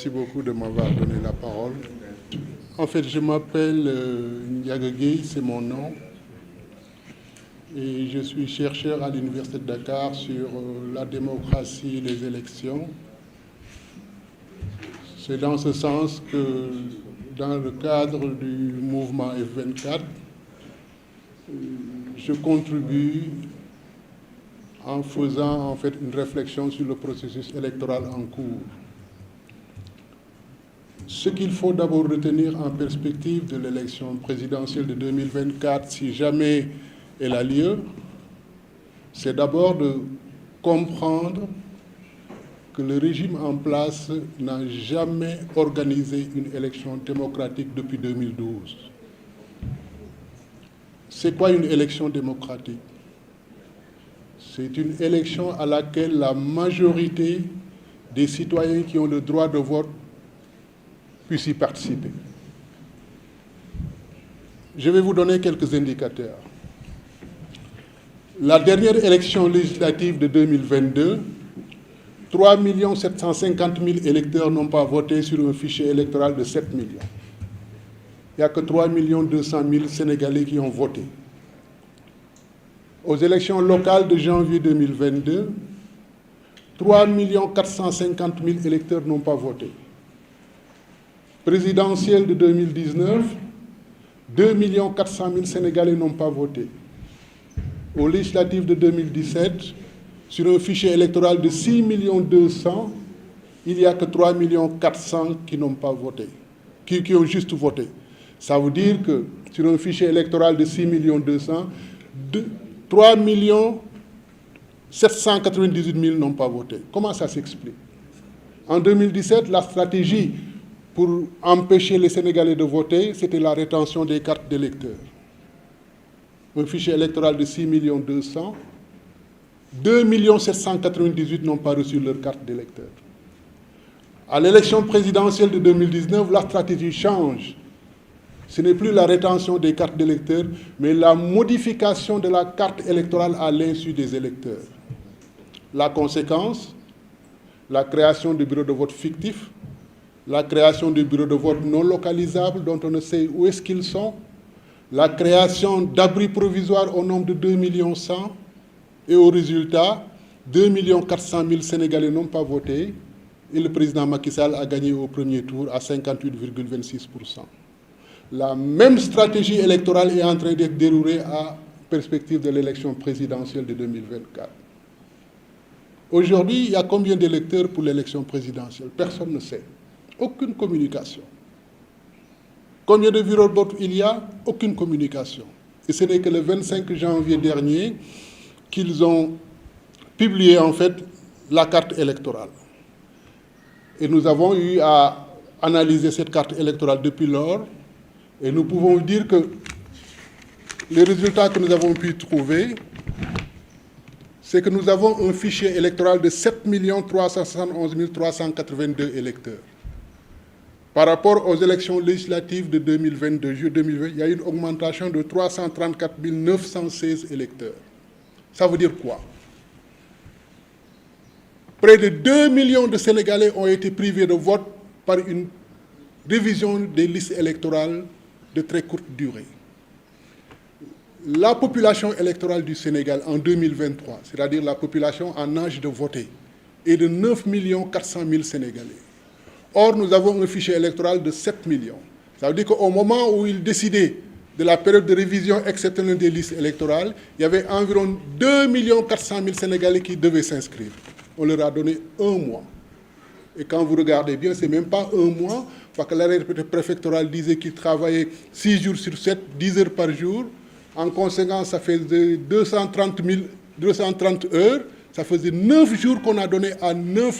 Merci beaucoup de m'avoir donné la parole. En fait, je m'appelle Ndiaga Gueye, c'est mon nom. Et je suis chercheur à l'Université de Dakar sur la démocratie et les élections. C'est dans ce sens que, dans le cadre du mouvement F24, je contribue en faisant en fait une réflexion sur le processus électoral en cours. Ce qu'il faut d'abord retenir en perspective de l'élection présidentielle de 2024, si jamais elle a lieu, c'est d'abord de comprendre que le régime en place n'a jamais organisé une élection démocratique depuis 2012. C'est quoi une élection démocratique? C'est une élection à laquelle la majorité des citoyens qui ont le droit de vote puissent y participer. Je vais vous donner quelques indicateurs. La dernière élection législative de 2022, 3 750 000 électeurs n'ont pas voté sur un fichier électoral de 7 millions. Il n'y a que 3 200 000 Sénégalais qui ont voté. Aux élections locales de janvier 2022, 3 450 000 électeurs n'ont pas voté. Présidentielle de 2019, 2 400 000 Sénégalais n'ont pas voté. Aux législatives de 2017, sur un fichier électoral de 6 200 000, il n'y a que 3 400 000 qui n'ont pas voté, qui ont juste voté. Ça veut dire que sur un fichier électoral de 6 200 000, 3 798 000 n'ont pas voté. Comment ça s'explique? En 2017, la stratégie pour empêcher les Sénégalais de voter, c'était la rétention des cartes d'électeurs. Un fichier électoral de 6 200 000, 2 798 000 n'ont pas reçu leur carte d'électeur. À l'élection présidentielle de 2019, la stratégie change. Ce n'est plus la rétention des cartes d'électeurs, mais la modification de la carte électorale à l'insu des électeurs. La conséquence, la création de bureaux de vote fictifs, la création de bureaux de vote non localisables dont on ne sait où est-ce qu'ils sont, la création d'abris provisoires au nombre de 2 100 000, et au résultat, 2 400 000 Sénégalais n'ont pas voté et le président Macky Sall a gagné au premier tour à 58,26%. La même stratégie électorale est en train d'être déroulée à perspective de l'élection présidentielle de 2024. Aujourd'hui, il y a combien d'électeurs pour l'élection présidentielle? Personne ne sait. Aucune communication. Combien de bureaux de vote il y a? Aucune communication. Et ce n'est que le 25 janvier dernier qu'ils ont publié en fait la carte électorale. Et nous avons eu à analyser cette carte électorale depuis lors. Et nous pouvons dire que les résultats que nous avons pu trouver, c'est que nous avons un fichier électoral de 7 371 382 électeurs. Par rapport aux élections législatives de 2022, juillet 2020, il y a une augmentation de 334 916 électeurs. Ça veut dire quoi? Près de 2 millions de Sénégalais ont été privés de vote par une révision des listes électorales de très courte durée. La population électorale du Sénégal en 2023, c'est-à-dire la population en âge de voter, est de 9 400 000 Sénégalais. Or, nous avons un fichier électoral de 7 millions. Ça veut dire qu'au moment où ils décidaient de la période de révision exceptionnelle des listes électorales, il y avait environ 2 400 000 Sénégalais qui devaient s'inscrire. On leur a donné un mois. Et quand vous regardez bien, ce n'est même pas un mois, parce que l'arrêté préfectoral disait qu'ils travaillaient 6 jours sur 7, 10 heures par jour. En conséquence, ça faisait 230 heures. Ça faisait 9 jours qu'on a donné à 2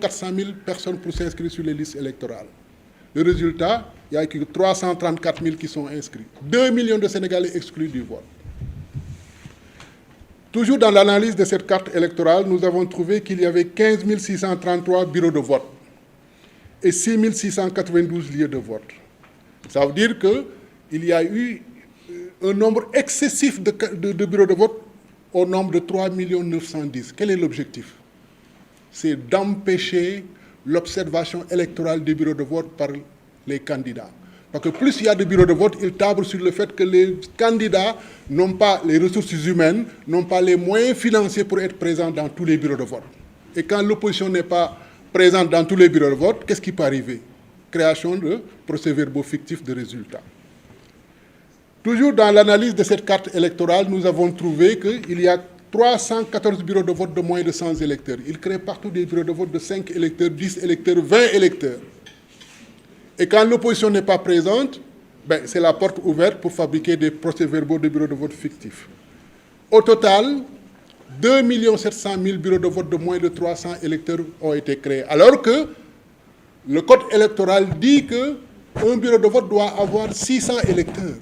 400 000 personnes pour s'inscrire sur les listes électorales. Le résultat, il n'y a que 334 000 qui sont inscrits. 2 millions de Sénégalais exclus du vote. Toujours dans l'analyse de cette carte électorale, nous avons trouvé qu'il y avait 15 633 bureaux de vote et 6 692 lieux de vote. Ça veut dire qu'il y a eu un nombre excessif de bureaux de vote au nombre de 3 910 000. Quel est l'objectif? C'est d'empêcher l'observation électorale des bureaux de vote par les candidats. Parce que plus il y a de bureaux de vote, il table sur le fait que les candidats n'ont pas les ressources humaines, n'ont pas les moyens financiers pour être présents dans tous les bureaux de vote. Et quand l'opposition n'est pas présente dans tous les bureaux de vote, qu'est-ce qui peut arriver? Création de procès-verbaux fictifs de résultats. Toujours dans l'analyse de cette carte électorale, nous avons trouvé qu'il y a 314 bureaux de vote de moins de 100 électeurs. Il crée partout des bureaux de vote de 5 électeurs, 10 électeurs, 20 électeurs. Et quand l'opposition n'est pas présente, c'est la porte ouverte pour fabriquer des procès-verbaux de bureaux de vote fictifs. Au total, 2 700 000 bureaux de vote de moins de 300 électeurs ont été créés. Alors que le code électoral dit qu'un bureau de vote doit avoir 600 électeurs.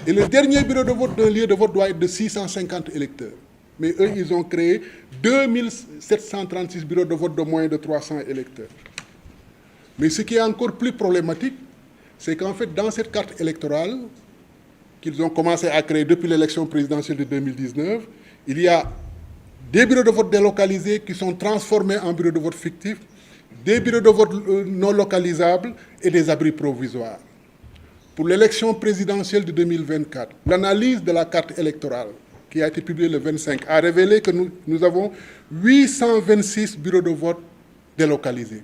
Et le dernier bureau de vote d'un lieu de vote doit être de 650 électeurs. Mais eux, ils ont créé 2736 bureaux de vote de moins de 300 électeurs. Mais ce qui est encore plus problématique, c'est qu'en fait, dans cette carte électorale qu'ils ont commencé à créer depuis l'élection présidentielle de 2019, il y a des bureaux de vote délocalisés qui sont transformés en bureaux de vote fictifs, des bureaux de vote non localisables et des abris provisoires. Pour l'élection présidentielle de 2024, l'analyse de la carte électorale qui a été publiée le 25 a révélé que nous avons 826 bureaux de vote délocalisés,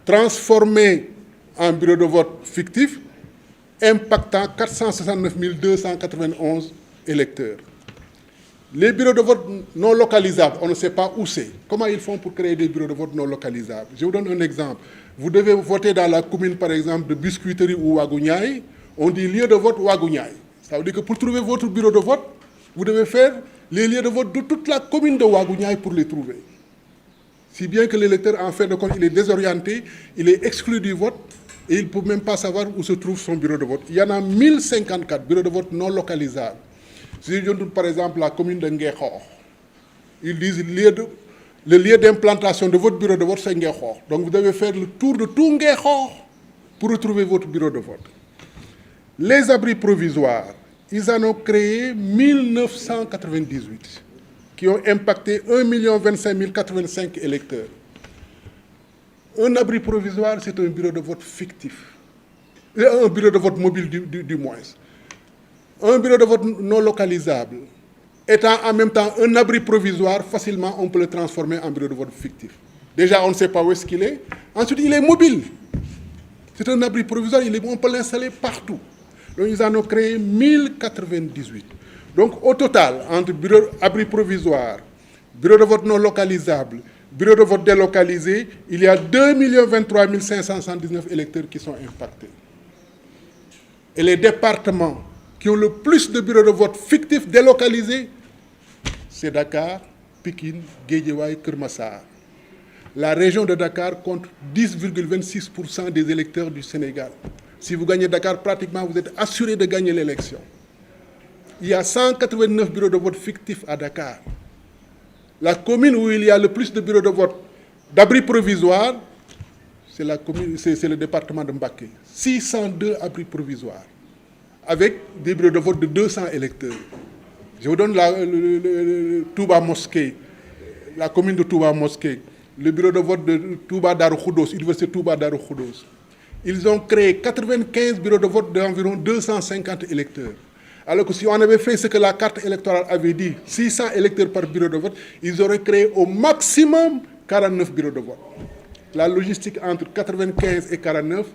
transformés en bureaux de vote fictifs, impactant 469 291 électeurs. Les bureaux de vote non localisables, on ne sait pas où c'est. Comment ils font pour créer des bureaux de vote non localisables? Je vous donne un exemple. Vous devez voter dans la commune, par exemple, de Biscuiterie ou Ouagouniaï. On dit lieu de vote Ouagouniaï. Ça veut dire que pour trouver votre bureau de vote, vous devez faire les lieux de vote de toute la commune de Ouagouniaï pour les trouver. Si bien que l'électeur, en fin de compte, il est désorienté, il est exclu du vote et il ne peut même pas savoir où se trouve son bureau de vote. Il y en a 1054 bureaux de vote non localisables. Si je donne par exemple la commune de Nguékhor, ils disent le lieu d'implantation de votre bureau de vote, c'est Nguékhor. Donc vous devez faire le tour de tout Nguékhor pour retrouver votre bureau de vote. Les abris provisoires, ils en ont créé 1998, qui ont impacté 1 025 085 électeurs. Un abri provisoire, c'est un bureau de vote fictif. Un bureau de vote mobile du moins. Un bureau de vote non localisable, étant en même temps un abri provisoire, facilement on peut le transformer en bureau de vote fictif. Déjà, on ne sait pas où est-ce qu'il est. Ensuite, il est mobile. C'est un abri provisoire, on peut l'installer partout. Donc, ils en ont créé 1098. Donc, au total, entre abri provisoire, bureau de vote non localisable, bureau de vote délocalisé, il y a 2 023 579 électeurs qui sont impactés. Et les départements qui ont le plus de bureaux de vote fictifs délocalisés, c'est Dakar, Pikine, Guédiawaye, Keur Massar. La région de Dakar compte 10,26% des électeurs du Sénégal. Si vous gagnez Dakar, pratiquement, vous êtes assuré de gagner l'élection. Il y a 189 bureaux de vote fictifs à Dakar. La commune où il y a le plus de bureaux de vote d'abris provisoires, c'est le département de Mbacké. 602 abris provisoires, avec des bureaux de vote de 200 électeurs. Je vous donne Touba Mosquée, la commune de Touba Mosquée, le bureau de vote de Touba Darou Khoudoss, Université Touba Darou Khoudoss. Ils ont créé 95 bureaux de vote d'environ 250 électeurs. Alors que si on avait fait ce que la carte électorale avait dit, 600 électeurs par bureau de vote, ils auraient créé au maximum 49 bureaux de vote. La logistique entre 95 et 49,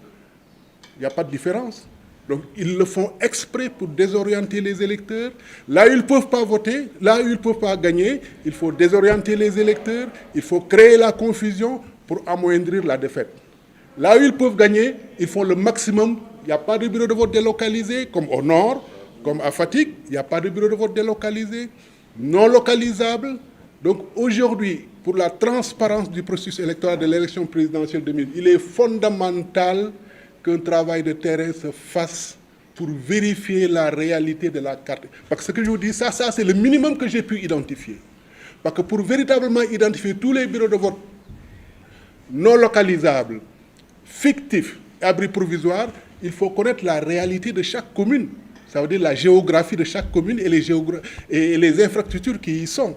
il n'y a pas de différence. Donc, ils le font exprès pour désorienter les électeurs. Là où ils ne peuvent pas voter, là où ils ne peuvent pas gagner, il faut désorienter les électeurs, il faut créer la confusion pour amoindrir la défaite. Là où ils peuvent gagner, ils font le maximum. Il n'y a pas de bureau de vote délocalisé, comme au nord, comme à Fatick, il n'y a pas de bureau de vote délocalisé, non localisable. Donc aujourd'hui, pour la transparence du processus électoral de l'élection présidentielle 2000, il est fondamental qu'un travail de terrain se fasse pour vérifier la réalité de la carte. Parce que ce que je vous dis, ça c'est le minimum que j'ai pu identifier. Parce que pour véritablement identifier tous les bureaux de vote non localisables, fictifs, abris provisoires, il faut connaître la réalité de chaque commune. Ça veut dire la géographie de chaque commune et les infrastructures qui y sont.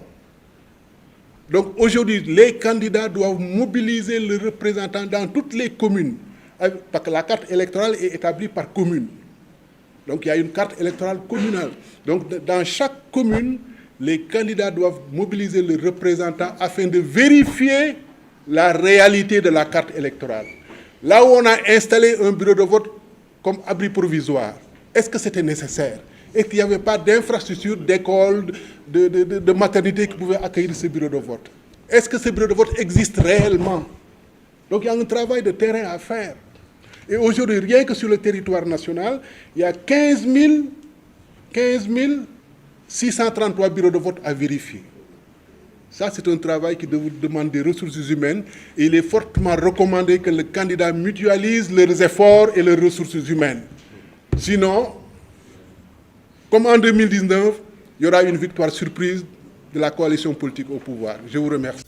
Donc aujourd'hui, les candidats doivent mobiliser le représentant dans toutes les communes, parce que la carte électorale est établie par commune. Donc il y a une carte électorale communale. Donc dans chaque commune, les candidats doivent mobiliser le représentant afin de vérifier la réalité de la carte électorale. Là où on a installé un bureau de vote comme abri provisoire, est-ce que c'était nécessaire? Est-ce qu'il n'y avait pas d'infrastructure, d'école, de maternité qui pouvait accueillir ce bureau de vote? Est-ce que ce bureau de vote existe réellement? Donc il y a un travail de terrain à faire. Et aujourd'hui, rien que sur le territoire national, il y a 15 633 bureaux de vote à vérifier. Ça, c'est un travail qui demande des ressources humaines et il est fortement recommandé que le candidat mutualise leurs efforts et leurs ressources humaines. Sinon, comme en 2019, il y aura une victoire surprise de la coalition politique au pouvoir. Je vous remercie.